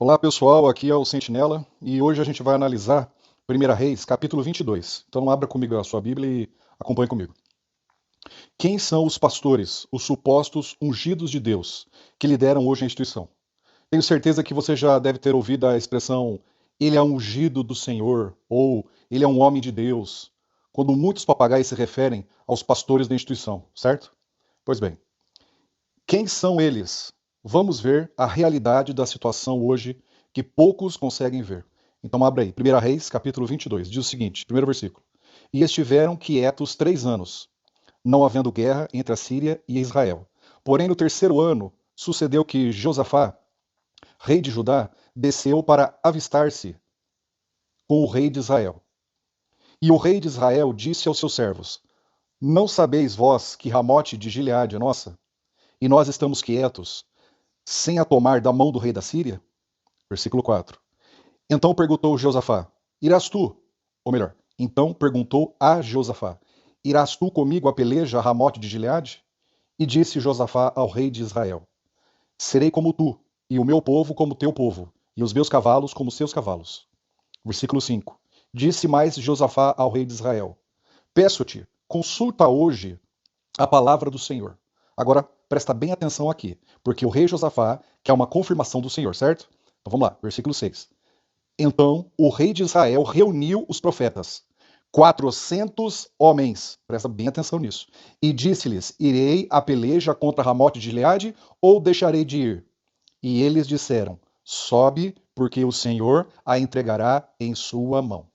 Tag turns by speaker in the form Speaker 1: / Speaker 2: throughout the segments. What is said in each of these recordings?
Speaker 1: Olá pessoal, aqui é o Sentinela e hoje a gente vai analisar 1 Reis, capítulo 22. Então abra comigo a sua Bíblia e acompanhe comigo. Quem são os pastores, os supostos ungidos de Deus, que lideram hoje a instituição? Tenho certeza que você já deve ter ouvido a expressão ele é ungido do Senhor ou ele é um homem de Deus, quando muitos papagaios se referem aos pastores da instituição, certo? Pois bem, quem são eles? Vamos ver a realidade da situação hoje que poucos conseguem ver. Então abra aí, 1 Reis, capítulo 22, diz o seguinte, primeiro versículo. E estiveram quietos 3 anos, não havendo guerra entre a Síria e Israel. Porém, no terceiro ano, sucedeu que Josafá, rei de Judá, desceu para avistar-se com o rei de Israel. E o rei de Israel disse aos seus servos, não sabeis vós que Ramote de Gileade é nossa? E nós estamos quietos, sem a tomar da mão do rei da Síria? Versículo 4. Então perguntou Josafá, irás tu? Ou melhor, então perguntou a Josafá, irás tu comigo a peleja a Ramote de Gileade? E disse Josafá ao rei de Israel, serei como tu, e o meu povo como teu povo, e os meus cavalos como seus cavalos. Versículo 5. Disse mais Josafá ao rei de Israel, peço-te, consulta hoje a palavra do Senhor. Agora, presta bem atenção aqui, porque o rei Josafá quer uma confirmação do Senhor, certo? Então vamos lá, versículo 6. Então o rei de Israel reuniu os profetas, 400 homens, presta bem atenção nisso, e disse-lhes, irei a peleja contra Ramote de Gileade ou deixarei de ir? E eles disseram, sobe, porque o Senhor a entregará em sua mão.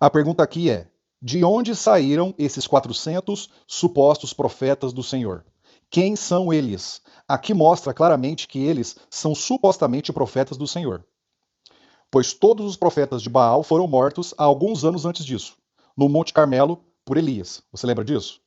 Speaker 1: A pergunta aqui é, de onde saíram esses 400 supostos profetas do Senhor? Quem são eles? Aqui mostra claramente que eles são supostamente profetas do Senhor, pois todos os profetas de Baal foram mortos há alguns anos antes disso, no Monte Carmelo, por Elias. Você lembra disso?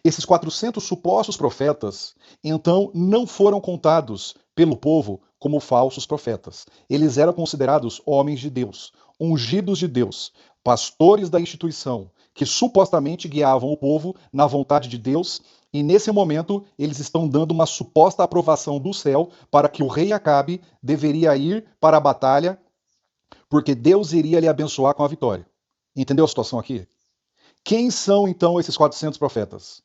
Speaker 1: Esses 400 supostos profetas, então, não foram contados pelo povo como falsos profetas. Eles eram considerados homens de Deus, ungidos de Deus, pastores da instituição, que supostamente guiavam o povo na vontade de Deus, e nesse momento eles estão dando uma suposta aprovação do céu para que o rei Acabe deveria ir para a batalha, porque Deus iria lhe abençoar com a vitória. Entendeu a situação aqui? Quem são então esses 400 profetas?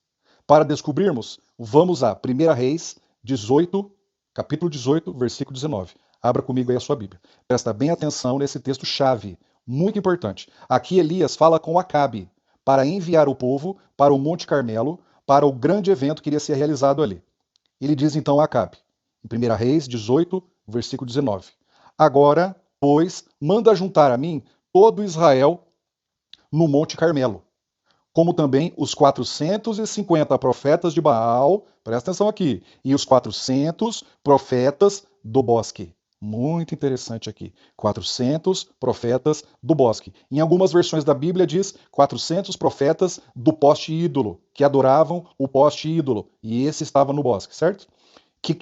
Speaker 1: Para descobrirmos, vamos a 1 Reis 18, capítulo 18, versículo 19. Abra comigo aí a sua Bíblia. Presta bem atenção nesse texto-chave, muito importante. Aqui Elias fala com Acabe para enviar o povo para o Monte Carmelo, para o grande evento que iria ser realizado ali. Ele diz então a Acabe, em 1 Reis 18, versículo 19. Agora, pois, manda juntar a mim todo Israel no Monte Carmelo, como também os 450 profetas de Baal, presta atenção aqui, e os 400 profetas do bosque. Muito interessante aqui. 400 profetas do bosque. Em algumas versões da Bíblia diz 400 profetas do poste ídolo, que adoravam o poste ídolo. E esse estava no bosque, certo?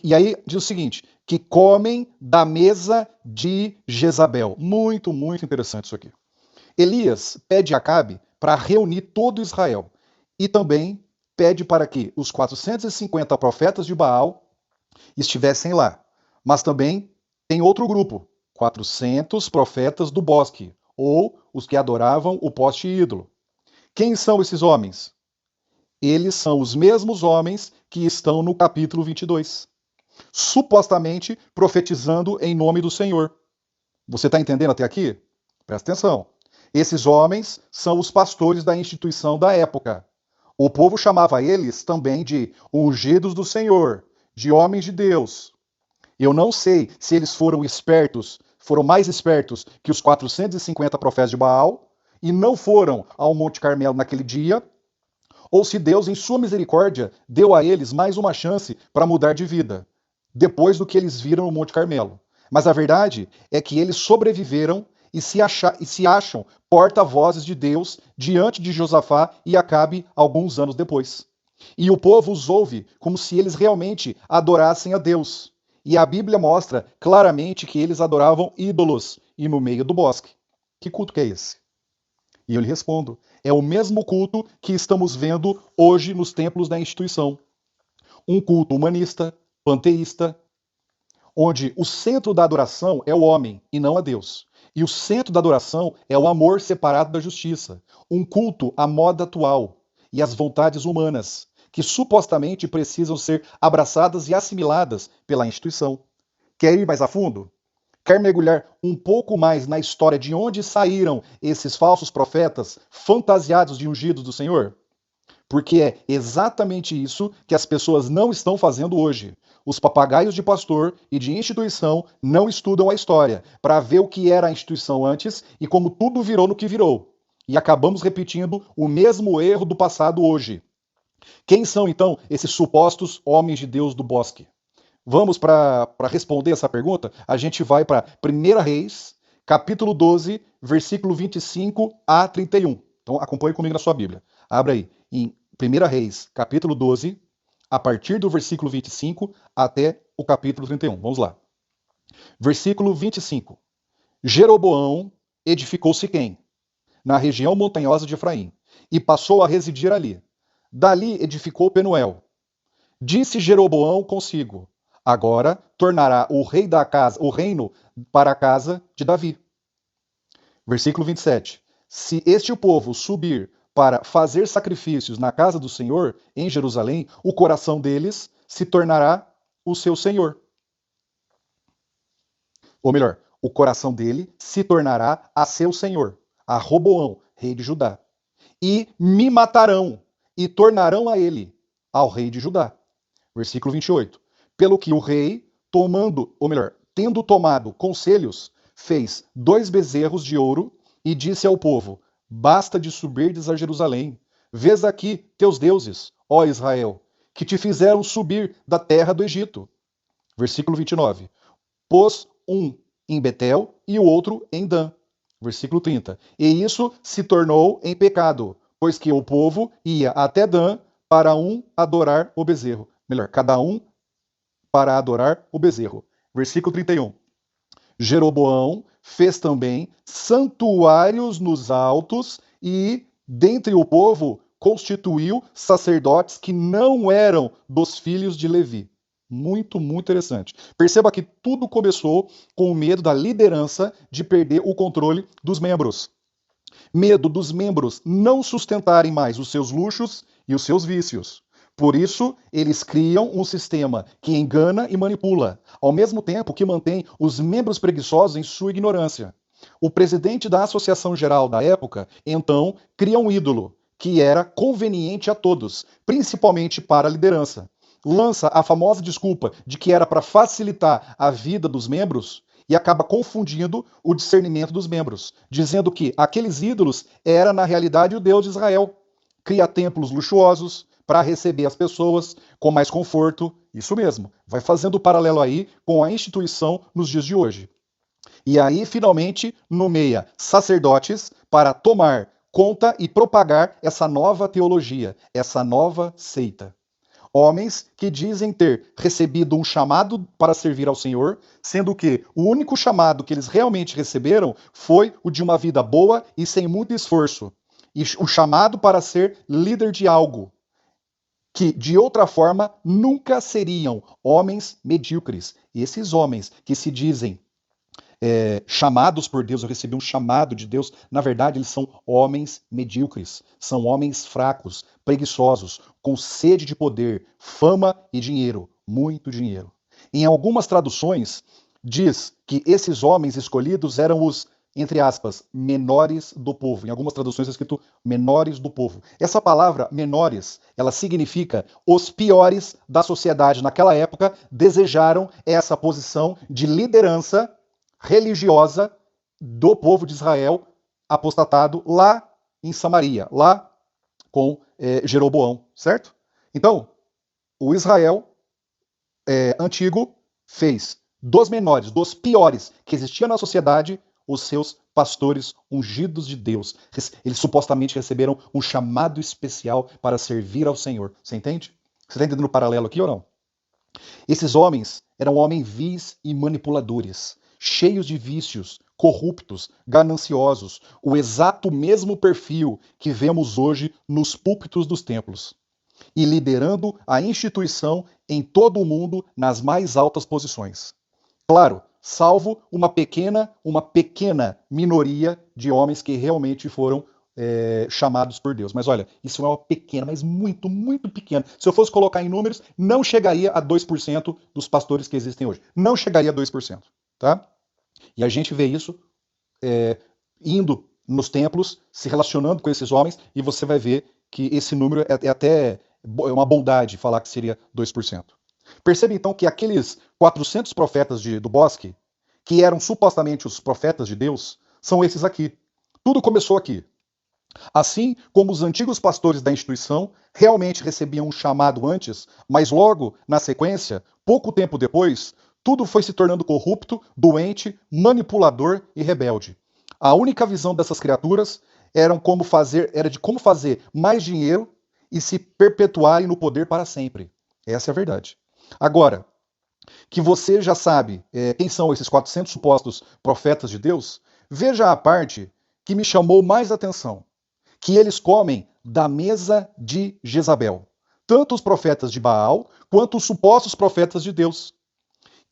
Speaker 1: E aí diz o seguinte, que comem da mesa de Jezabel. Muito, muito interessante isso aqui. Elias pede a Acabe para reunir todo Israel e também pede para que os 450 profetas de Baal estivessem lá. Mas também tem outro grupo, 400 profetas do bosque, ou os que adoravam o poste ídolo. Quem são esses homens? Eles são os mesmos homens que estão no capítulo 22, supostamente profetizando em nome do Senhor. Você está entendendo até aqui? Presta atenção. Esses homens são os pastores da instituição da época. O povo chamava eles também de ungidos do Senhor, de homens de Deus. Eu não sei se eles foram espertos, foram mais espertos que os 450 profetas de Baal e não foram ao Monte Carmelo naquele dia, ou se Deus, em sua misericórdia, deu a eles mais uma chance para mudar de vida, depois do que eles viram no Monte Carmelo. Mas a verdade é que eles sobreviveram e se acham porta-vozes de Deus diante de Josafá e Acabe alguns anos depois. E o povo os ouve como se eles realmente adorassem a Deus. E a Bíblia mostra claramente que eles adoravam ídolos e no meio do bosque. Que culto que é esse? E eu lhe respondo: é o mesmo culto que estamos vendo hoje nos templos da instituição. Um culto humanista, panteísta, onde o centro da adoração é o homem e não a Deus. E o centro da adoração é o amor separado da justiça, um culto à moda atual e às vontades humanas, que supostamente precisam ser abraçadas e assimiladas pela instituição. Quer ir mais a fundo? Quer mergulhar um pouco mais na história de onde saíram esses falsos profetas fantasiados de ungidos do Senhor? Porque é exatamente isso que as pessoas não estão fazendo hoje. Os papagaios de pastor e de instituição não estudam a história para ver o que era a instituição antes e como tudo virou no que virou. E acabamos repetindo o mesmo erro do passado hoje. Quem são, então, esses supostos homens de Deus do bosque? Vamos para responder essa pergunta? A gente vai para 1 Reis, capítulo 12, versículo 25 a 31. Então acompanhe comigo na sua Bíblia. Abra aí, em 1 Reis, capítulo 12, a partir do versículo 25 até o capítulo 31. Vamos lá. Versículo 25. Jeroboão edificou Siquém, na região montanhosa de Efraim, e passou a residir ali. Dali edificou Penuel. Disse Jeroboão consigo: agora tornará o reino para a casa de Davi. Versículo 27. Se este povo subir para fazer sacrifícios na casa do Senhor, em Jerusalém, o coração deles se tornará o seu senhor. Ou melhor, o coração dele se tornará a seu senhor, a Roboão, rei de Judá. E me matarão, e tornarão a ele, ao rei de Judá. Versículo 28. Pelo que o rei, tendo tomado conselhos, fez 2 bezerros de ouro e disse ao povo: basta de subirdes a Jerusalém. Vês aqui teus deuses, ó Israel, que te fizeram subir da terra do Egito. Versículo 29. Pôs um em Betel e o outro em Dan. Versículo 30. E isso se tornou em pecado, pois que o povo ia até Dan para adorar o bezerro. Melhor, cada um para adorar o bezerro. Versículo 31. Jeroboão fez também santuários nos altos e, dentre o povo, constituiu sacerdotes que não eram dos filhos de Levi. Muito, muito interessante. Perceba que tudo começou com o medo da liderança de perder o controle dos membros. Medo dos membros não sustentarem mais os seus luxos e os seus vícios. Por isso, eles criam um sistema que engana e manipula, ao mesmo tempo que mantém os membros preguiçosos em sua ignorância. O presidente da Associação Geral da época, então, cria um ídolo que era conveniente a todos, principalmente para a liderança. Lança a famosa desculpa de que era para facilitar a vida dos membros e acaba confundindo o discernimento dos membros, dizendo que aqueles ídolos era na realidade o Deus de Israel. Cria templos luxuosos para receber as pessoas com mais conforto. Isso mesmo, vai fazendo o paralelo aí com a instituição nos dias de hoje. E aí, finalmente, nomeia sacerdotes para tomar conta e propagar essa nova teologia, essa nova seita. Homens que dizem ter recebido um chamado para servir ao Senhor, sendo que o único chamado que eles realmente receberam foi o de uma vida boa e sem muito esforço. E o chamado para ser líder de algo, que de outra forma nunca seriam homens medíocres. E esses homens que se dizem chamados por Deus, eu recebi um chamado de Deus, na verdade eles são homens medíocres, são homens fracos, preguiçosos, com sede de poder, fama e dinheiro, muito dinheiro. Em algumas traduções, diz que esses homens escolhidos eram os, entre aspas, menores do povo. Em algumas traduções é escrito menores do povo. Essa palavra menores, ela significa os piores da sociedade naquela época desejaram essa posição de liderança religiosa do povo de Israel apostatado lá em Samaria, lá com Jeroboão, certo? Então, o Israel antigo fez dos menores, dos piores que existiam na sociedade, os seus pastores ungidos de Deus. Eles supostamente receberam um chamado especial para servir ao Senhor. Você entende? Você está entendendo o paralelo aqui ou não? Esses homens eram homens vis e manipuladores, cheios de vícios, corruptos, gananciosos, o exato mesmo perfil que vemos hoje nos púlpitos dos templos, e liderando a instituição em todo o mundo nas mais altas posições. Claro, salvo uma pequena minoria de homens que realmente foram chamados por Deus. Mas olha, isso é uma pequena, mas muito, muito pequena. Se eu fosse colocar em números, não chegaria a 2% dos pastores que existem hoje. Não chegaria a 2%, tá? E a gente vê isso é, indo nos templos, se relacionando com esses homens, e você vai ver que esse número é até uma bondade falar que seria 2%. Perceba então que aqueles 400 profetas do bosque, que eram supostamente os profetas de Deus, são esses aqui. Tudo começou aqui. Assim como os antigos pastores da instituição realmente recebiam um chamado antes, mas logo, na sequência, pouco tempo depois, tudo foi se tornando corrupto, doente, manipulador e rebelde. A única visão dessas criaturas era de como fazer mais dinheiro e se perpetuarem no poder para sempre. Essa é a verdade. Agora, que você já sabe quem são esses 400 supostos profetas de Deus, veja a parte que me chamou mais atenção, que eles comem da mesa de Jezabel. Tanto os profetas de Baal, quanto os supostos profetas de Deus.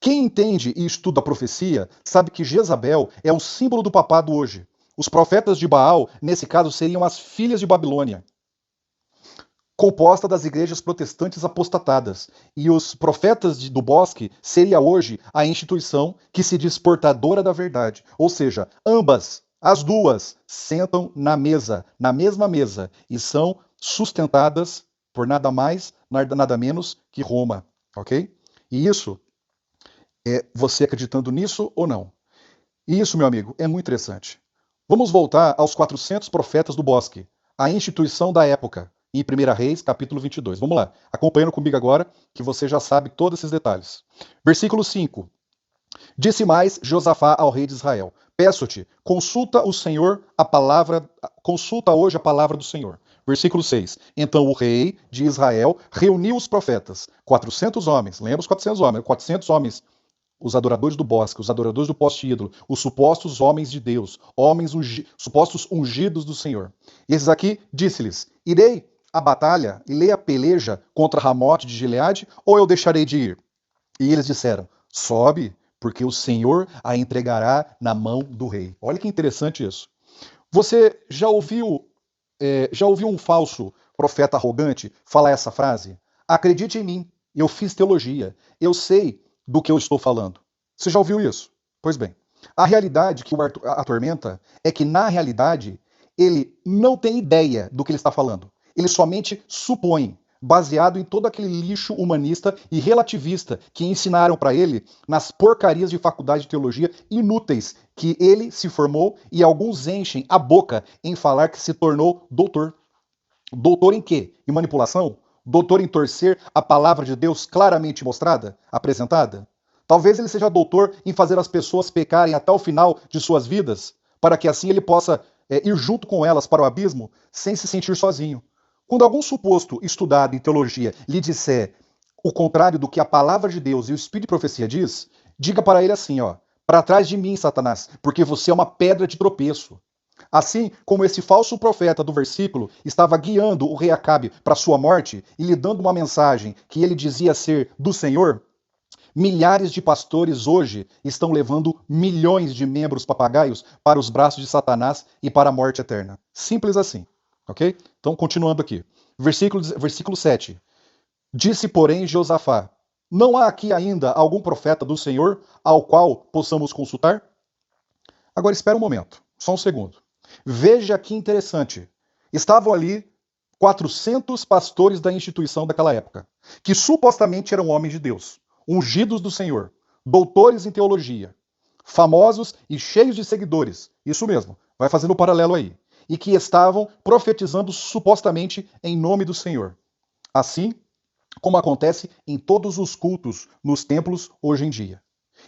Speaker 1: Quem entende e estuda a profecia, sabe que Jezabel é um símbolo do papado hoje. Os profetas de Baal, nesse caso, seriam as filhas de Babilônia, composta das igrejas protestantes apostatadas. E os profetas do bosque seria hoje a instituição que se diz portadora da verdade. Ou seja, ambas, as duas, sentam na mesa, na mesma mesa, e são sustentadas por nada mais, nada menos que Roma. Ok? E isso é você acreditando nisso ou não. E isso, meu amigo, é muito interessante. Vamos voltar aos 400 profetas do bosque, a instituição da época, em 1 Reis, capítulo 22. Vamos lá, acompanhando comigo agora, que você já sabe todos esses detalhes. Versículo 5. Disse mais Josafá ao rei de Israel: Peço-te, consulta hoje a palavra do Senhor. Versículo 6. Então o rei de Israel reuniu os profetas, 400 homens, lembra os 400 homens, 400 homens, os adoradores do bosque, os adoradores do poste ídolo, os supostos homens de Deus, supostos ungidos do Senhor. E esses aqui disse-lhes: Irei à batalha e a peleja contra Ramote de Gileade, ou eu deixarei de ir? E eles disseram: Sobe, porque o Senhor a entregará na mão do rei. Olha que interessante isso. Você já ouviu um falso profeta arrogante falar essa frase? Acredite em mim, eu fiz teologia, eu sei do que eu estou falando. Você já ouviu isso? Pois bem, a realidade que o atormenta é que, na realidade, ele não tem ideia do que ele está falando. Ele somente supõe, baseado em todo aquele lixo humanista e relativista que ensinaram para ele nas porcarias de faculdade de teologia inúteis que ele se formou, e alguns enchem a boca em falar que se tornou doutor. Doutor em quê? Em manipulação? Doutor em torcer a palavra de Deus claramente mostrada, apresentada? Talvez ele seja doutor em fazer as pessoas pecarem até o final de suas vidas, para que assim ele possa ir junto com elas para o abismo, sem se sentir sozinho. Quando algum suposto estudado em teologia lhe disser o contrário do que a palavra de Deus e o Espírito de profecia diz, diga para ele assim, ó: para trás de mim, Satanás, porque você é uma pedra de tropeço. Assim como esse falso profeta do versículo estava guiando o rei Acabe para sua morte e lhe dando uma mensagem que ele dizia ser do Senhor, milhares de pastores hoje estão levando milhões de membros papagaios para os braços de Satanás e para a morte eterna. Simples assim. Ok? Então, continuando aqui. Versículo 7. Disse, porém, Josafá: Não há aqui ainda algum profeta do Senhor ao qual possamos consultar? Agora espera um momento, só um segundo. Veja que interessante. Estavam ali 400 pastores da instituição daquela época, que supostamente eram homens de Deus, ungidos do Senhor, doutores em teologia, famosos e cheios de seguidores. Isso mesmo, vai fazendo o paralelo aí. E que estavam profetizando supostamente em nome do Senhor. Assim como acontece em todos os cultos nos templos hoje em dia.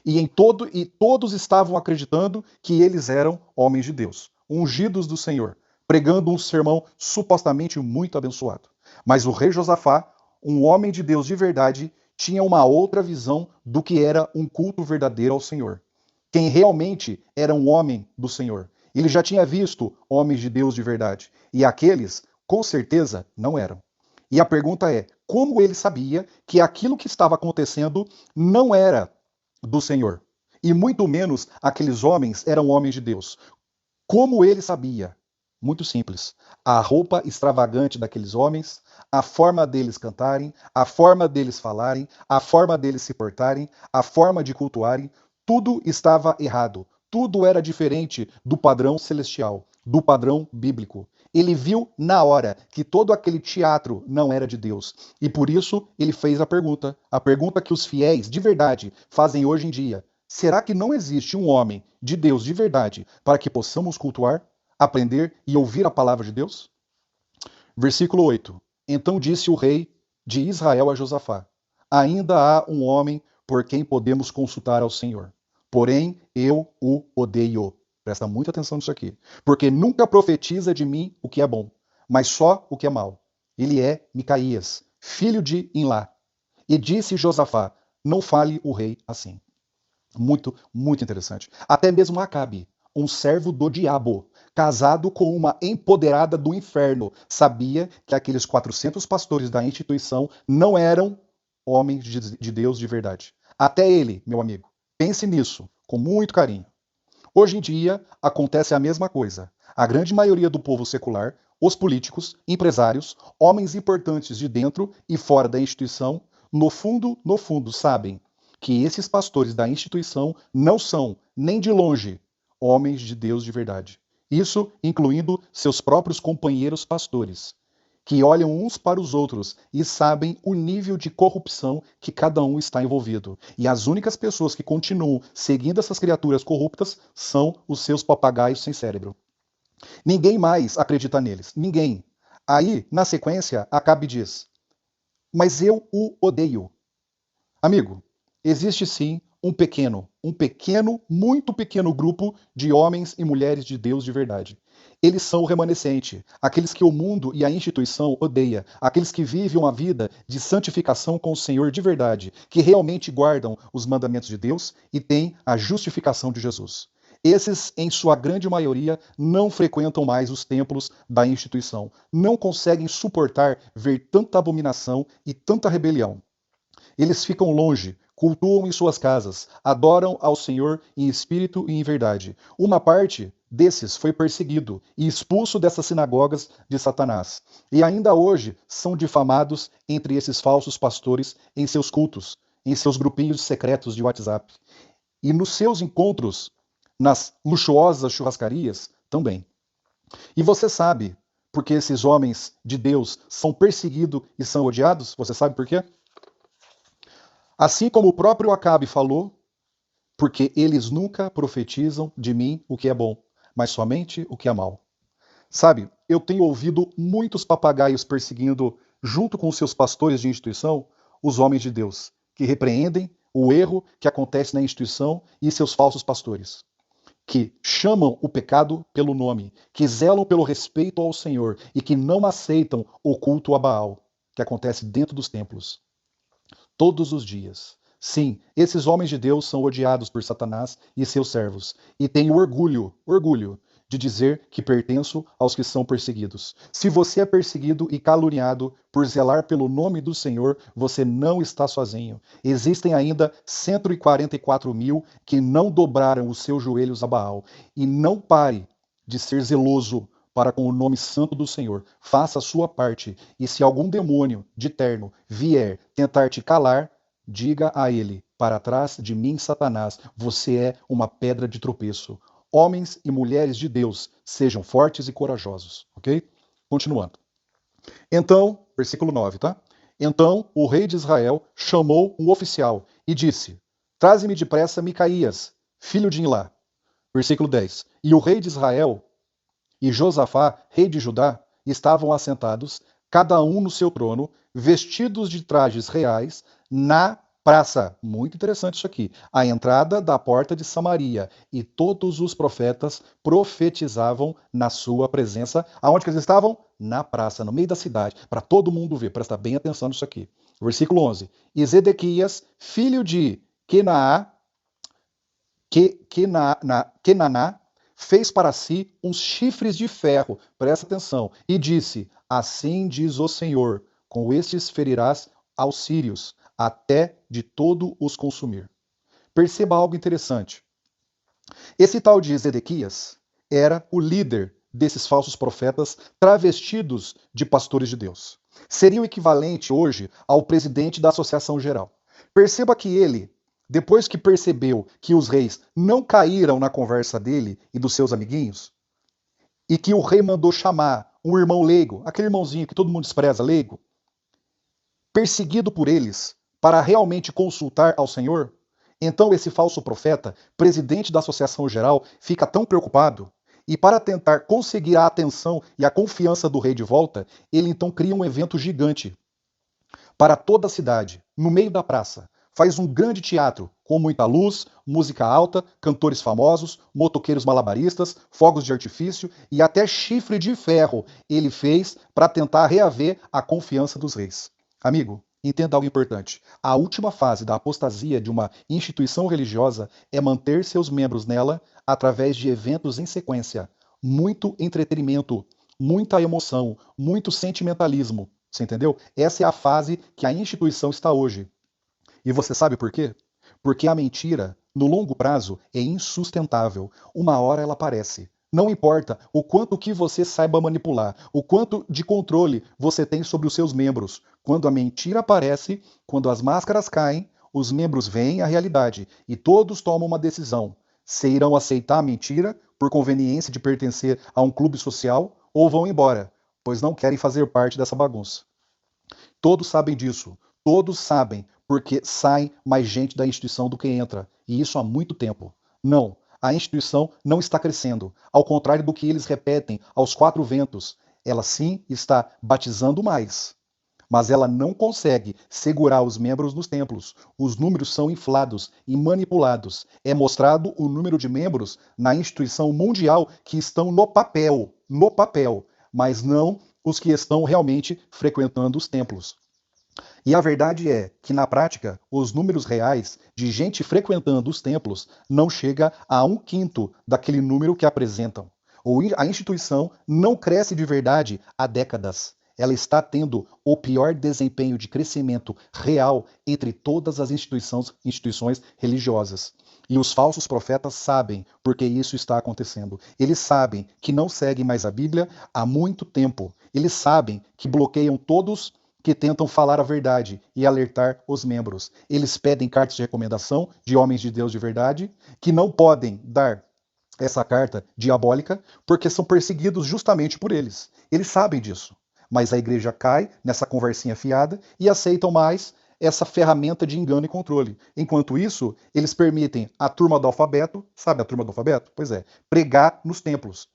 Speaker 1: E todos estavam acreditando que eles eram homens de Deus, ungidos do Senhor, pregando um sermão supostamente muito abençoado. Mas o rei Josafá, um homem de Deus de verdade, tinha uma outra visão do que era um culto verdadeiro ao Senhor. Quem realmente era um homem do Senhor. Ele já tinha visto homens de Deus de verdade. E aqueles, com certeza, não eram. E a pergunta é: como ele sabia que aquilo que estava acontecendo não era do Senhor? e muito menos aqueles homens eram homens de Deus. Como ele sabia? Muito simples. A roupa extravagante daqueles homens, a forma deles cantarem, a forma deles falarem, a forma deles se portarem, a forma de cultuarem, tudo estava errado. Tudo era diferente do padrão celestial, do padrão bíblico. Ele viu na hora que todo aquele teatro não era de Deus. E por isso ele fez a pergunta que os fiéis de verdade fazem hoje em dia. Será que não existe um homem de Deus de verdade para que possamos cultuar, aprender e ouvir a palavra de Deus? Versículo 8. Então disse o rei de Israel a Josafá: Ainda há um homem por quem podemos consultar ao Senhor. Porém, eu o odeio. Presta muita atenção nisso aqui. Porque nunca profetiza de mim o que é bom, mas só o que é mal. Ele é Micaías, filho de Imlá. E disse Josafá: Não fale o rei assim. Muito, muito interessante. Até mesmo Acabe, um servo do diabo, casado com uma empoderada do inferno, sabia que aqueles 400 pastores da instituição não eram homens de Deus de verdade. Até ele, meu amigo, pense nisso com muito carinho. Hoje em dia, acontece a mesma coisa. A grande maioria do povo secular, os políticos, empresários, homens importantes de dentro e fora da instituição, no fundo, sabem que esses pastores da instituição não são, nem de longe, homens de Deus de verdade. Isso incluindo seus próprios companheiros pastores, que olham uns para os outros e sabem o nível de corrupção que cada um está envolvido. E as únicas pessoas que continuam seguindo essas criaturas corruptas são os seus papagaios sem cérebro. Ninguém mais acredita neles. Ninguém. Aí, na sequência, Acabe diz: Mas eu o odeio. Amigo, existe sim um pequeno, muito pequeno grupo de homens e mulheres de Deus de verdade. Eles são o remanescente, aqueles que o mundo e a instituição odeia, aqueles que vivem uma vida de santificação com o Senhor de verdade, que realmente guardam os mandamentos de Deus e têm a justificação de Jesus. Esses, em sua grande maioria, não frequentam mais os templos da instituição, não conseguem suportar ver tanta abominação e tanta rebelião. Eles ficam longe, cultuam em suas casas, adoram ao Senhor em espírito e em verdade. Uma parte desses foi perseguido e expulso dessas sinagogas de Satanás. E ainda hoje são difamados entre esses falsos pastores em seus cultos, em seus grupinhos secretos de WhatsApp. E nos seus encontros, nas luxuosas churrascarias, também. E você sabe por que esses homens de Deus são perseguidos e são odiados? Você sabe por quê? Assim como o próprio Acabe falou, porque eles nunca profetizam de mim o que é bom, mas somente o que é mal. Sabe, eu tenho ouvido muitos papagaios perseguindo, junto com seus pastores de instituição, os homens de Deus, que repreendem o erro que acontece na instituição e seus falsos pastores, que chamam o pecado pelo nome, que zelam pelo respeito ao Senhor e que não aceitam o culto a Baal, que acontece dentro dos templos. Todos os dias. Sim, esses homens de Deus são odiados por Satanás e seus servos, e tenho orgulho de dizer que pertenço aos que são perseguidos. Se você é perseguido e caluniado por zelar pelo nome do Senhor, você não está sozinho. Existem ainda 144 mil que não dobraram os seus joelhos a Baal. E não pare de ser zeloso para com o nome santo do Senhor. Faça a sua parte. E se algum demônio de terno vier tentar te calar, diga a ele: para trás de mim, Satanás, você é uma pedra de tropeço. Homens e mulheres de Deus, sejam fortes e corajosos. Ok? Continuando. Então, versículo 9, tá? Então o rei de Israel chamou um oficial e disse: Traze-me depressa Micaías, filho de Imlá. Versículo 10. E o rei de Israel e Josafá, rei de Judá, estavam assentados, cada um no seu trono, vestidos de trajes reais, na praça. Muito interessante isso aqui. A entrada da porta de Samaria. E todos os profetas profetizavam na sua presença. Aonde que eles estavam? Na praça, no meio da cidade, para todo mundo ver. Presta bem atenção nisso aqui. Versículo 11. E Zedequias, filho de Kenaná, fez para si uns chifres de ferro, presta atenção, e disse: Assim diz o Senhor, com estes ferirás aos sírios, até de todo os consumir. Perceba algo interessante. Esse tal de Zedequias era o líder desses falsos profetas travestidos de pastores de Deus. Seria o equivalente hoje ao presidente da Associação Geral. Perceba que ele, depois que percebeu que os reis não caíram na conversa dele e dos seus amiguinhos, e que o rei mandou chamar um irmão leigo, aquele irmãozinho que todo mundo despreza, leigo, perseguido por eles, para realmente consultar ao Senhor, então esse falso profeta, presidente da Associação Geral, fica tão preocupado e para tentar conseguir a atenção e a confiança do rei de volta, ele então cria um evento gigante para toda a cidade, no meio da praça. Faz um grande teatro, com muita luz, música alta, cantores famosos, motoqueiros malabaristas, fogos de artifício e até chifre de ferro ele fez para tentar reaver a confiança dos reis. Amigo, entenda algo importante. A última fase da apostasia de uma instituição religiosa é manter seus membros nela através de eventos em sequência. Muito entretenimento, muita emoção, muito sentimentalismo. Você entendeu? Essa é a fase que a instituição está hoje. E você sabe por quê? Porque a mentira, no longo prazo, é insustentável. Uma hora ela aparece. Não importa o quanto que você saiba manipular, o quanto de controle você tem sobre os seus membros. Quando a mentira aparece, quando as máscaras caem, os membros veem a realidade e todos tomam uma decisão. Se irão aceitar a mentira por conveniência de pertencer a um clube social ou vão embora, pois não querem fazer parte dessa bagunça. Todos sabem disso. Todos sabem, porque sai mais gente da instituição do que entra. E isso há muito tempo. Não, a instituição não está crescendo. Ao contrário do que eles repetem aos quatro ventos, ela sim está batizando mais. Mas ela não consegue segurar os membros nos templos. Os números são inflados e manipulados. É mostrado o número de membros na instituição mundial que estão no papel, mas não os que estão realmente frequentando os templos. E a verdade é que, na prática, os números reais de gente frequentando os templos não chega a 1/5 daquele número que apresentam. A instituição não cresce de verdade há décadas. Ela está tendo o pior desempenho de crescimento real entre todas as instituições religiosas. E os falsos profetas sabem porque isso está acontecendo. Eles sabem que não seguem mais a Bíblia há muito tempo. Eles sabem que bloqueiam todos que tentam falar a verdade e alertar os membros. Eles pedem cartas de recomendação de homens de Deus de verdade, que não podem dar essa carta diabólica, porque são perseguidos justamente por eles. Eles sabem disso. Mas a igreja cai nessa conversinha fiada e aceitam mais essa ferramenta de engano e controle. Enquanto isso, eles permitem a turma do alfabeto, sabe a turma do alfabeto? Pois é, pregar nos templos.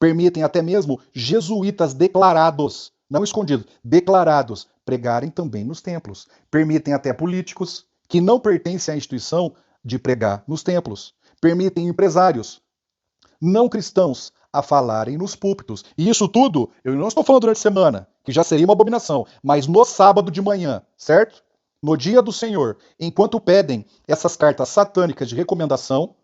Speaker 1: Permitem até mesmo jesuítas declarados, não escondidos, declarados, pregarem também nos templos. Permitem até políticos que não pertencem à instituição de pregar nos templos. Permitem empresários não cristãos a falarem nos púlpitos. E isso tudo, eu não estou falando durante a semana, que já seria uma abominação, mas no sábado de manhã, certo? No dia do Senhor, enquanto pedem essas cartas satânicas de recomendação,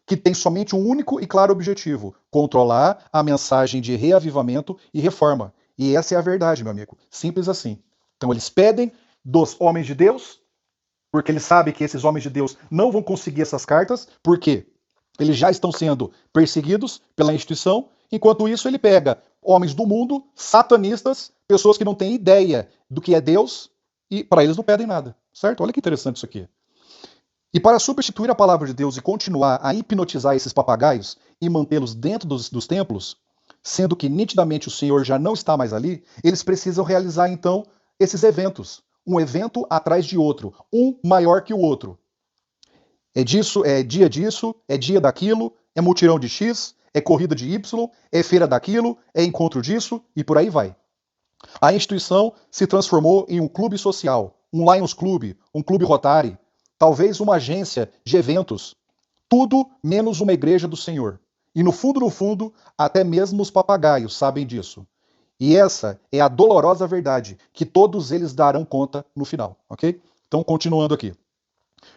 Speaker 1: que tem somente um único e claro objetivo: controlar a mensagem de reavivamento e reforma. E essa é a verdade, meu amigo. Simples assim. Então eles pedem dos homens de Deus, porque eles sabem que esses homens de Deus não vão conseguir essas cartas, porque eles já estão sendo perseguidos pela instituição. Enquanto isso, ele pega homens do mundo, satanistas, pessoas que não têm ideia do que é Deus, e para eles não pedem nada. Certo? Olha que interessante isso aqui. E para substituir a palavra de Deus e continuar a hipnotizar esses papagaios e mantê-los dentro dos templos, sendo que nitidamente o Senhor já não está mais ali, eles precisam realizar então esses eventos. Um evento atrás de outro, um maior que o outro. É disso, é dia disso, é dia daquilo, é mutirão de X, é corrida de Y, é feira daquilo, é encontro disso e por aí vai. A instituição se transformou em um clube social, um Lions Club, um clube Rotary, talvez uma agência de eventos, tudo menos uma igreja do Senhor. E no fundo, até mesmo os papagaios sabem disso. E essa é a dolorosa verdade, que todos eles darão conta no final, ok? Então, continuando aqui.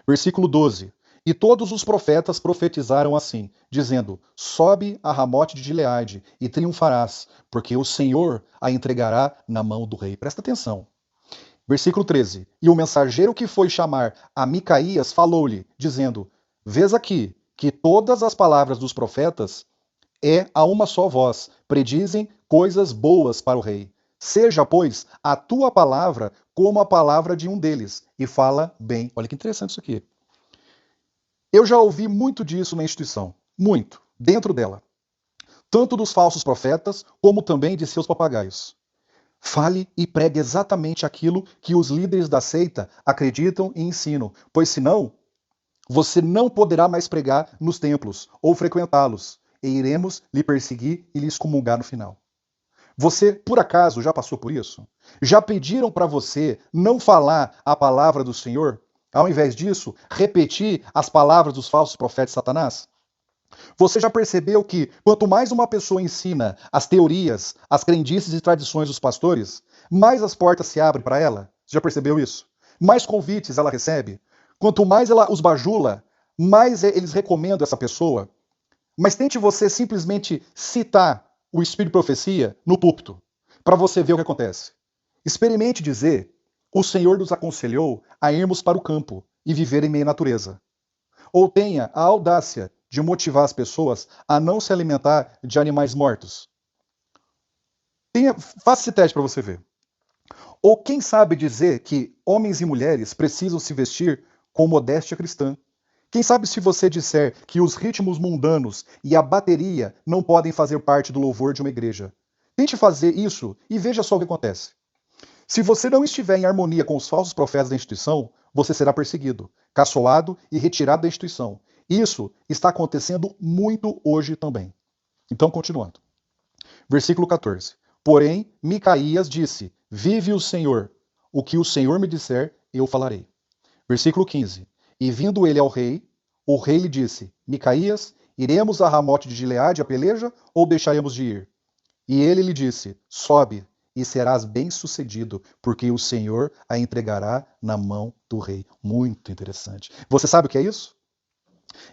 Speaker 1: Versículo 12. E todos os profetas profetizaram assim, dizendo: sobe a Ramote de Gileade e triunfarás, porque o Senhor a entregará na mão do rei. Presta atenção. Versículo 13. E o mensageiro que foi chamar a Micaías falou-lhe, dizendo: Vês aqui que todas as palavras dos profetas a uma só voz, predizem coisas boas para o rei. Seja, pois, a tua palavra como a palavra de um deles, e fala bem. Olha que interessante isso aqui. Eu já ouvi muito disso na instituição, muito, dentro dela, tanto dos falsos profetas, como também de seus papagaios. Fale e pregue exatamente aquilo que os líderes da seita acreditam e ensinam, pois senão você não poderá mais pregar nos templos ou frequentá-los, e iremos lhe perseguir e lhe excomungar no final. Você, por acaso, já passou por isso? Já pediram para você não falar a palavra do Senhor? Ao invés disso, repetir as palavras dos falsos profetas de Satanás? Você já percebeu que quanto mais uma pessoa ensina as teorias, as crendices e tradições dos pastores, mais as portas se abrem para ela? Você já percebeu isso? Mais convites ela recebe? Quanto mais ela os bajula, mais eles recomendam essa pessoa. Mas tente você simplesmente citar o espírito de profecia no púlpito, para você ver o que acontece. Experimente dizer: o Senhor nos aconselhou a irmos para o campo e viver em meio à natureza. Ou tenha a audácia de motivar as pessoas a não se alimentar de animais mortos. Faça esse teste para você ver. Ou quem sabe dizer que homens e mulheres precisam se vestir com modéstia cristã. Quem sabe se você disser que os ritmos mundanos e a bateria não podem fazer parte do louvor de uma igreja. Tente fazer isso e veja só o que acontece. Se você não estiver em harmonia com os falsos profetas da instituição, você será perseguido, caçoado e retirado da instituição. Isso está acontecendo muito hoje também. Então, continuando. Versículo 14. Porém, Micaías disse: Vive o Senhor, o que o Senhor me disser, eu falarei. Versículo 15. E vindo ele ao rei, o rei lhe disse: Micaías, iremos a Ramote de Gileade a peleja ou deixaremos de ir? E ele lhe disse: Sobe, e serás bem-sucedido, porque o Senhor a entregará na mão do rei. Muito interessante. Você sabe o que é isso?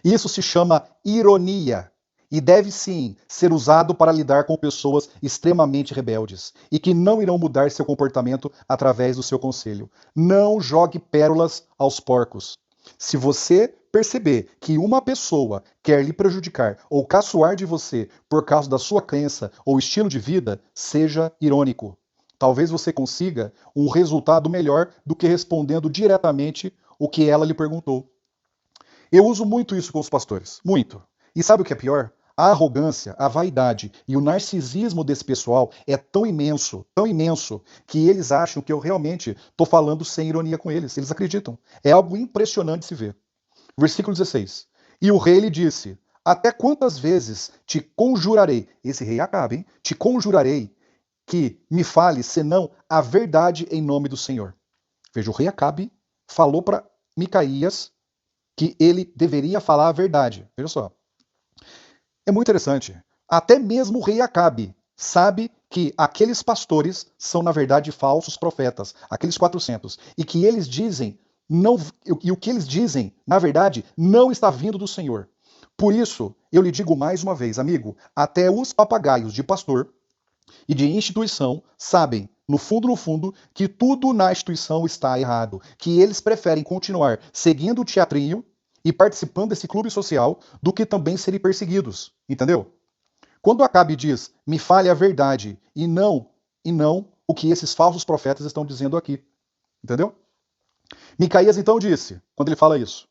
Speaker 1: Isso se chama ironia. E deve sim ser usado para lidar com pessoas extremamente rebeldes e que não irão mudar seu comportamento através do seu conselho. Não jogue pérolas aos porcos. Se você perceber que uma pessoa quer lhe prejudicar ou caçoar de você por causa da sua crença ou estilo de vida, seja irônico. Talvez você consiga um resultado melhor do que respondendo diretamente o que ela lhe perguntou. Eu uso muito isso com os pastores, muito. E sabe o que é pior? A arrogância, a vaidade e o narcisismo desse pessoal é tão imenso, que eles acham que eu realmente estou falando sem ironia com eles. Eles acreditam. É algo impressionante se ver. Versículo 16. E o rei lhe disse: Até quantas vezes te conjurarei, esse rei Acabe, hein? Te conjurarei que me fale senão a verdade em nome do Senhor. Veja, o rei Acabe falou para Micaías que ele deveria falar a verdade. Veja só. É muito interessante. Até mesmo o rei Acabe sabe que aqueles pastores são, na verdade, falsos profetas, aqueles 400, e que eles dizem, não, e o que eles dizem, na verdade, não está vindo do Senhor. Por isso, eu lhe digo mais uma vez, amigo, até os papagaios de pastor e de instituição sabem, no fundo, que tudo na instituição está errado, que eles preferem continuar seguindo o teatrinho e participando desse clube social do que também serem perseguidos, entendeu? Quando Acabe diz, me fale a verdade e não o que esses falsos profetas estão dizendo aqui, entendeu? Micaías então disse, quando ele fala isso,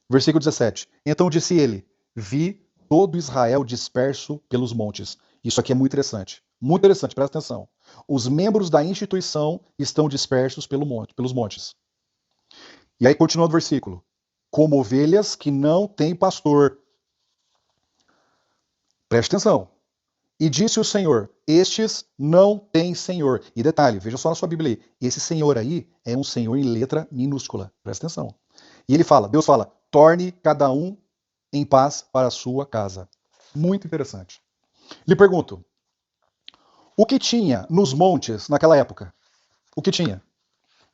Speaker 1: versículo 17, então disse ele, vi todo Israel disperso pelos montes. Isso aqui é muito interessante, presta atenção. Os membros da instituição estão dispersos pelos montes. E aí continua o versículo, como ovelhas que não têm pastor. Preste atenção. E disse o Senhor, estes não têm Senhor. E detalhe, veja só na sua Bíblia aí, esse Senhor aí é um Senhor em letra minúscula. Presta atenção. E ele fala, Deus fala, torne cada um em paz para a sua casa. Muito interessante. Lhe pergunto, o que tinha nos montes naquela época? O que tinha?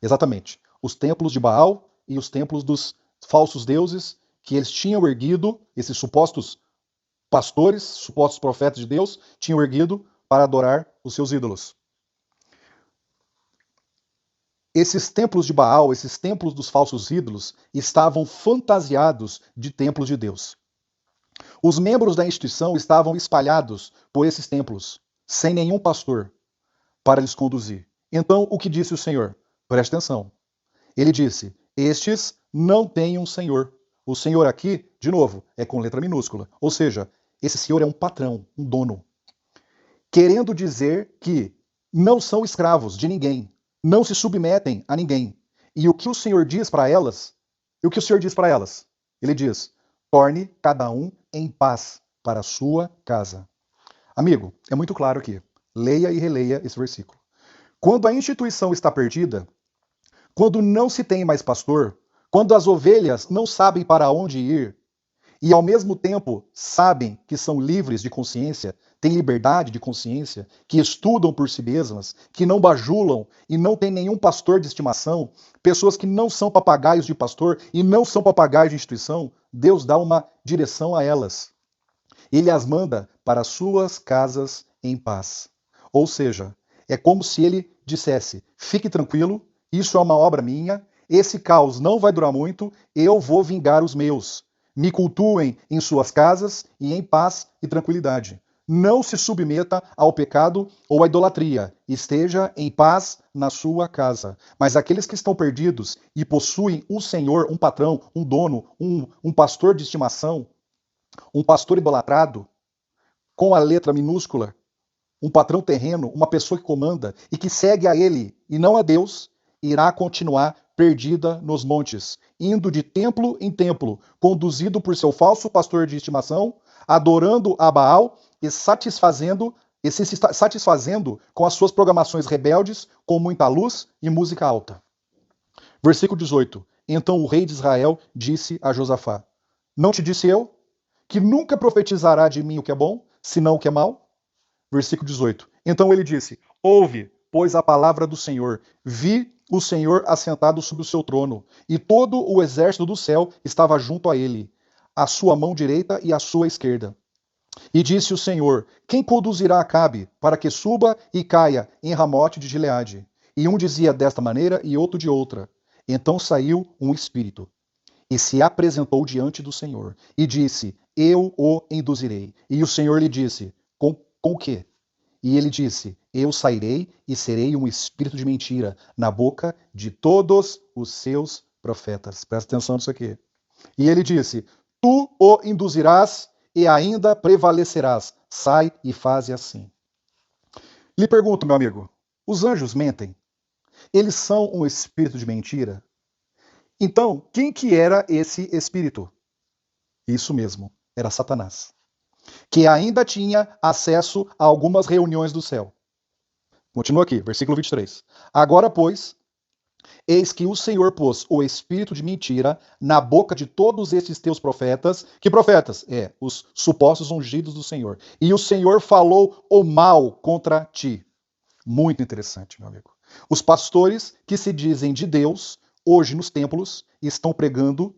Speaker 1: Exatamente. Os templos de Baal e os templos dos falsos deuses que eles tinham erguido, esses supostos pastores, supostos profetas de Deus, tinham erguido para adorar os seus ídolos. Esses templos de Baal, esses templos dos falsos ídolos, estavam fantasiados de templos de Deus. Os membros da instituição estavam espalhados por esses templos, sem nenhum pastor para lhes conduzir. Então, o que disse o Senhor? Preste atenção. Ele disse: estes não têm um Senhor. O Senhor aqui, de novo, é com letra minúscula. Ou seja, esse Senhor é um patrão, um dono. Querendo dizer que não são escravos de ninguém, não se submetem a ninguém. E o que o Senhor diz para elas? E o que o Senhor diz para elas? Ele diz: torne cada um em paz para a sua casa. Amigo, é muito claro aqui. Leia e releia esse versículo. Quando a instituição está perdida, quando não se tem mais pastor, quando as ovelhas não sabem para onde ir e ao mesmo tempo sabem que são livres de consciência, têm liberdade de consciência, que estudam por si mesmas, que não bajulam e não tem nenhum pastor de estimação, pessoas que não são papagaios de pastor e não são papagaios de instituição, Deus dá uma direção a elas. Ele as manda para suas casas em paz. Ou seja, é como se ele dissesse: fique tranquilo, isso é uma obra minha, esse caos não vai durar muito, eu vou vingar os meus. Me cultuem em suas casas e em paz e tranquilidade. Não se submeta ao pecado ou à idolatria. Esteja em paz na sua casa. Mas aqueles que estão perdidos e possuem um senhor, um patrão, um dono, um pastor de estimação, um pastor idolatrado, com a letra minúscula, um patrão terreno, uma pessoa que comanda e que segue a ele e não a Deus, irá continuar perdida nos montes, indo de templo em templo, conduzido por seu falso pastor de estimação, adorando a Baal e se satisfazendo com as suas programações rebeldes, com muita luz e música alta. Versículo 18. Então o rei de Israel disse a Josafá: não te disse eu que nunca profetizará de mim o que é bom, senão o que é mal? Versículo 18. Então ele disse: ouve, pois, a palavra do Senhor. Vi o Senhor assentado sobre o seu trono, e todo o exército do céu estava junto a ele, à sua mão direita e à sua esquerda. E disse o Senhor: quem conduzirá Acabe para que suba e caia em Ramote de Gileade? E um dizia desta maneira e outro de outra. Então saiu um espírito e se apresentou diante do Senhor e disse: eu o induzirei. E o Senhor lhe disse: com o quê? E ele disse: eu sairei e serei um espírito de mentira na boca de todos os seus profetas. Presta atenção nisso aqui. E ele disse: tu o induzirás e ainda prevalecerás. Sai e faze assim. Lhe pergunto, meu amigo, os anjos mentem? Eles são um espírito de mentira? Então, quem que era esse espírito? Isso mesmo, era Satanás, que ainda tinha acesso a algumas reuniões do céu. Continua aqui, versículo 23. Agora, pois, eis que o Senhor pôs o espírito de mentira na boca de todos estes teus profetas. Que profetas? Os supostos ungidos do Senhor. E o Senhor falou o mal contra ti. Muito interessante, meu amigo. Os pastores que se dizem de Deus, hoje nos templos, estão pregando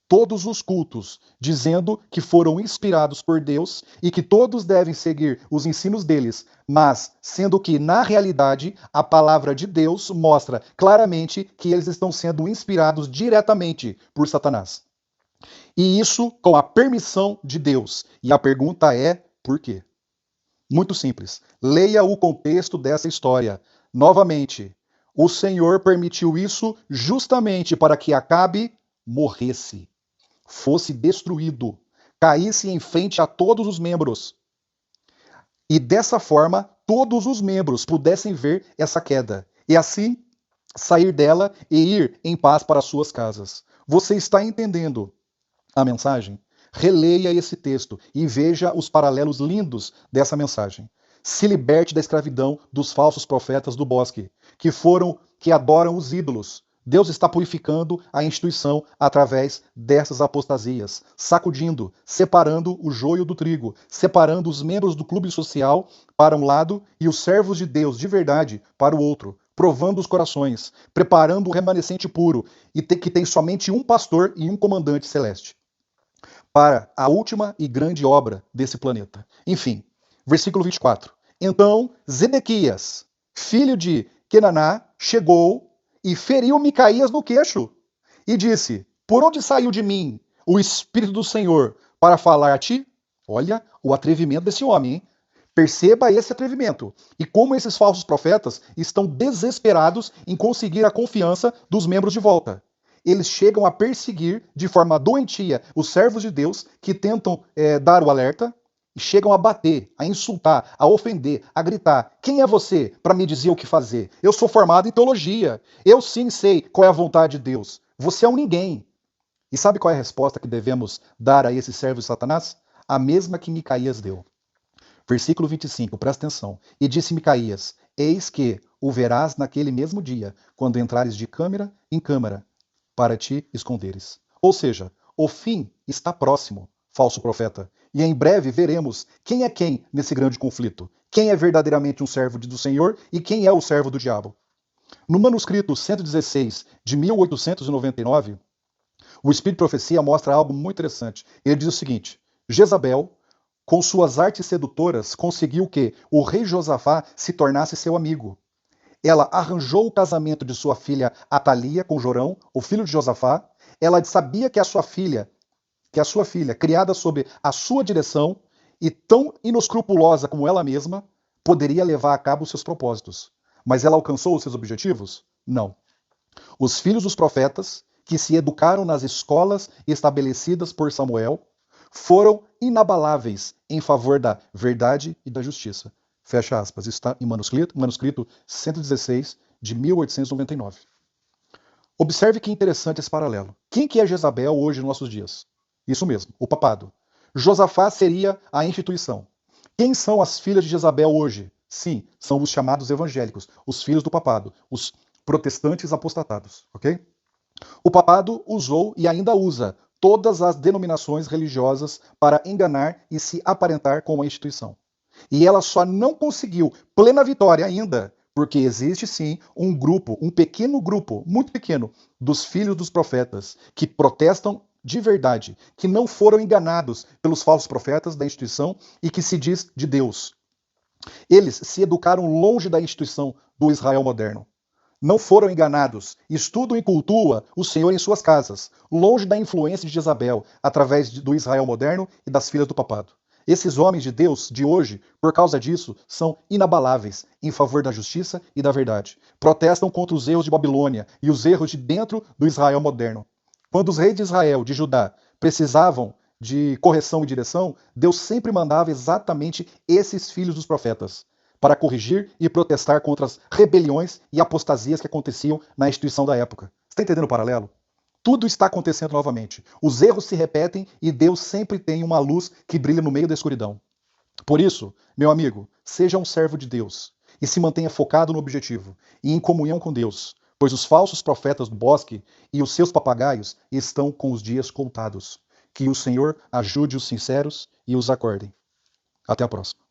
Speaker 1: todos os cultos, dizendo que foram inspirados por Deus e que todos devem seguir os ensinos deles, mas sendo que, na realidade, a palavra de Deus mostra claramente que eles estão sendo inspirados diretamente por Satanás. E isso com a permissão de Deus. E a pergunta é, por quê? Muito simples. Leia o contexto dessa história. Novamente, o Senhor permitiu isso justamente para que Acabe morresse, fosse destruído, caísse em frente a todos os membros. E dessa forma, todos os membros pudessem ver essa queda. E assim, sair dela e ir em paz para suas casas. Você está entendendo a mensagem? Releia esse texto e veja os paralelos lindos dessa mensagem. Se liberte da escravidão dos falsos profetas do bosque, que adoram os ídolos. Deus está purificando a instituição através dessas apostasias, sacudindo, separando o joio do trigo, separando os membros do clube social para um lado e os servos de Deus de verdade para o outro, provando os corações, preparando o remanescente puro e que tem somente um pastor e um comandante celeste para a última e grande obra desse planeta. Enfim, versículo 24. Então Zedequias, filho de Kenaná, chegou e feriu Micaías no queixo, e disse: Por onde saiu de mim o Espírito do Senhor para falar a ti? Olha o atrevimento desse homem, hein? Perceba esse atrevimento e como esses falsos profetas estão desesperados em conseguir a confiança dos membros de volta. Eles chegam a perseguir de forma doentia os servos de Deus que tentam dar o alerta, e chegam a bater, a insultar, a ofender, a gritar: Quem é você para me dizer o que fazer? Eu sou formado em teologia. Eu sim sei qual é a vontade de Deus. Você é um ninguém. E sabe qual é a resposta que devemos dar a esses servos de Satanás? A mesma que Micaías deu. Versículo 25, presta atenção. E disse Micaías: Eis que o verás naquele mesmo dia, quando entrares de câmara em câmara, para te esconderes. Ou seja, o fim está próximo, falso profeta. E em breve veremos quem é quem nesse grande conflito. Quem é verdadeiramente um servo do Senhor e quem é o servo do diabo. No manuscrito 116 de 1899, o Espírito de Profecia mostra algo muito interessante. Ele diz o seguinte: Jezabel, com suas artes sedutoras, conseguiu que o rei Josafá se tornasse seu amigo. Ela arranjou o casamento de sua filha Atalia com Jorão, o filho de Josafá. Ela sabia que a sua filha, criada sob a sua direção e tão inescrupulosa como ela mesma, poderia levar a cabo os seus propósitos. Mas ela alcançou os seus objetivos? Não. Os filhos dos profetas, que se educaram nas escolas estabelecidas por Samuel, foram inabaláveis em favor da verdade e da justiça. Fecha aspas. Está em manuscrito 116 de 1899. Observe que interessante esse paralelo. Quem que é Jezabel hoje nos nossos dias? Isso mesmo, o papado. Josafá seria a instituição. Quem são as filhas de Jezabel hoje? Sim, são os chamados evangélicos, os filhos do papado, os protestantes apostatados, ok? O papado usou e ainda usa todas as denominações religiosas para enganar e se aparentar com a instituição. E ela só não conseguiu plena vitória ainda, porque existe sim um grupo, um pequeno grupo, muito pequeno, dos filhos dos profetas, que protestam de verdade, que não foram enganados pelos falsos profetas da instituição e que se diz de Deus. Eles se educaram longe da instituição do Israel moderno. Não foram enganados, estudam e cultuam o Senhor em suas casas, longe da influência de Jezabel, através do Israel moderno e das filhas do papado. Esses homens de Deus de hoje, por causa disso, são inabaláveis em favor da justiça e da verdade. Protestam contra os erros de Babilônia e os erros de dentro do Israel moderno. Quando os reis de Israel, de Judá, precisavam de correção e direção, Deus sempre mandava exatamente esses filhos dos profetas para corrigir e protestar contra as rebeliões e apostasias que aconteciam na instituição da época. Você está entendendo o paralelo? Tudo está acontecendo novamente. Os erros se repetem e Deus sempre tem uma luz que brilha no meio da escuridão. Por isso, meu amigo, seja um servo de Deus e se mantenha focado no objetivo e em comunhão com Deus, pois os falsos profetas do bosque e os seus papagaios estão com os dias contados. Que o Senhor ajude os sinceros e os acorde. Até a próxima.